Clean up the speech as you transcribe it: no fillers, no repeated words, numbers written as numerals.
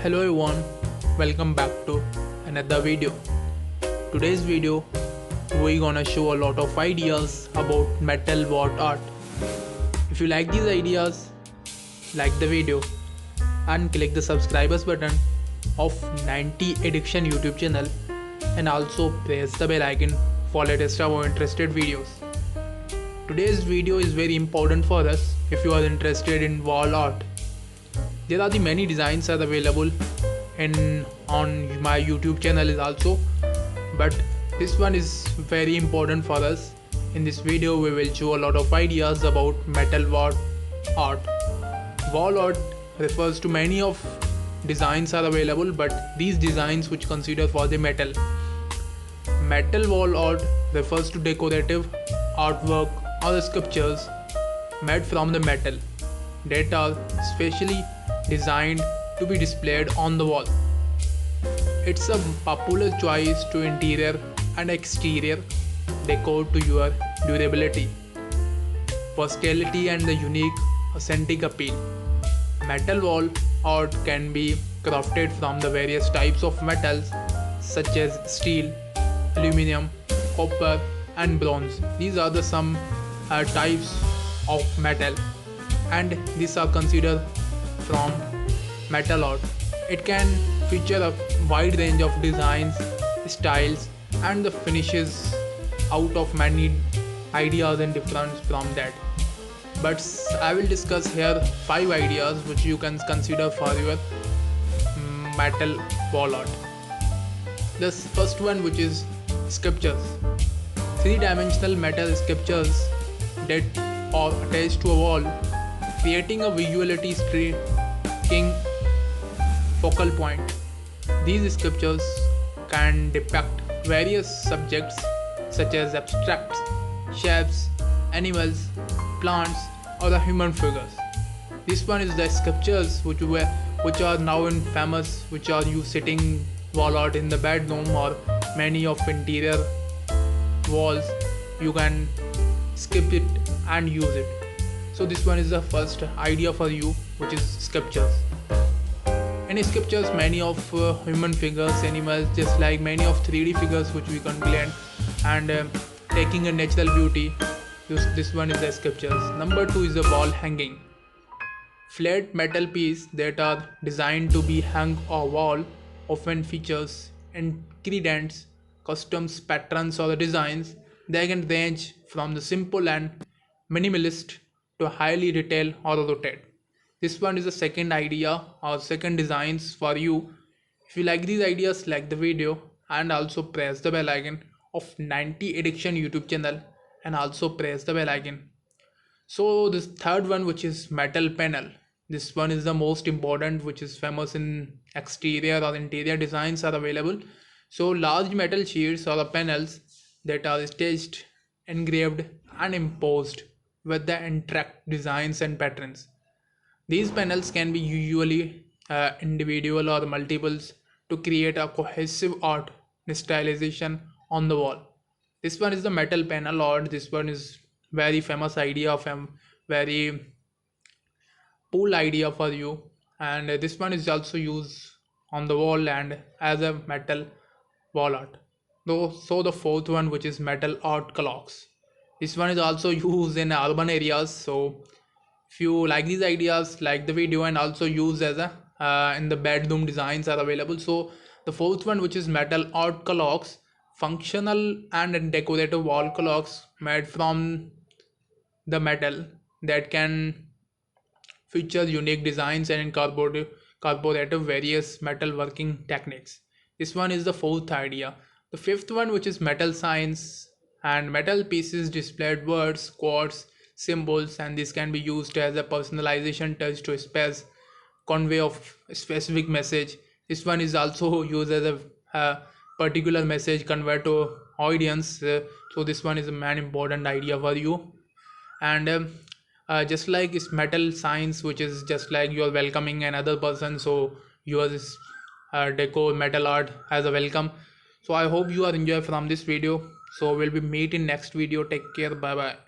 Hello everyone, welcome back to another video. Today's video we're gonna show a lot of ideas about metal wall art. If you like these ideas, like the video and click the subscribers button of 90 Addiction YouTube channel and also press the bell icon for latest more interested videos. Today's video is very important for us if you are interested in wall art. There are the many designs are available in on my YouTube channel is also, but this one is very important for us. In this video we will show a lot of ideas about metal wall art. Wall art refers to many of designs are available, but these designs which consider for the metal. Metal wall art refers to decorative artwork or sculptures made from the metal that are specially designed to be displayed on the wall. It's a popular choice to interior and exterior decor to your durability, versatility and the unique aesthetic appeal. Metal wall art can be crafted from the various types of metals such as steel, aluminum, copper and bronze. These are the some types of metal and these are considered from metal art. It can feature a wide range of designs, styles and the finishes out of many ideas and different from that. But I will discuss here 5 ideas which you can consider for your metal wall art. The first one, which is sculptures. Three-dimensional metal sculptures that are attached to a wall, creating a visuality striking focal point. These sculptures can depict various subjects such as abstract shapes, animals, plants or the human figures. This one is the sculptures which are now in famous, which are you sitting wall art in the bedroom or many of interior walls. You can skip it and use it. So this one is the first idea for you, which is sculptures. In sculptures, many of human figures, animals, just like many of 3D figures which we can blend and taking a natural beauty. This one is the sculptures. Number 2 is the wall hanging. Flat metal piece that are designed to be hung on wall often features ingredients, customs, patterns or designs. They can range from the simple and minimalist to highly detailed or rotate. This one is the second idea or second designs for you. If you like these ideas, like the video and also press the bell icon of 90 Addiction YouTube channel and also press the bell icon. So this third one, which is metal panel. This one is the most important, which is famous in exterior or interior designs are available. So large metal sheets or panels that are staged, engraved and imposed with the intricate designs and patterns. These panels can be usually individual or multiples to create a cohesive art stylization on the wall. This one is the metal panel art. This one is very famous idea of very cool idea for you, and this one is also used on the wall and as a metal wall art. Though, so the fourth one, which is metal art clocks. This one is also used in urban areas. So if you like these ideas, like the video and also use as a in the bedroom designs are available. So the fourth one, which is metal art clocks, functional and decorative wall clocks made from the metal that can feature unique designs and incorporate various metal working techniques. This one is the fourth idea. The fifth one, which is metal signs, and metal pieces displayed words, quotes, symbols, and this can be used as a personalization touch to space convey of specific message. This one is also used as a particular message conveyed to audience. So this one is a man important idea for you. And just like it's metal signs, which is just like you're welcoming another person, so yours is decor metal art as a welcome. So I hope you are enjoy from this video. So we'll be meet in next video. Take care. Bye bye.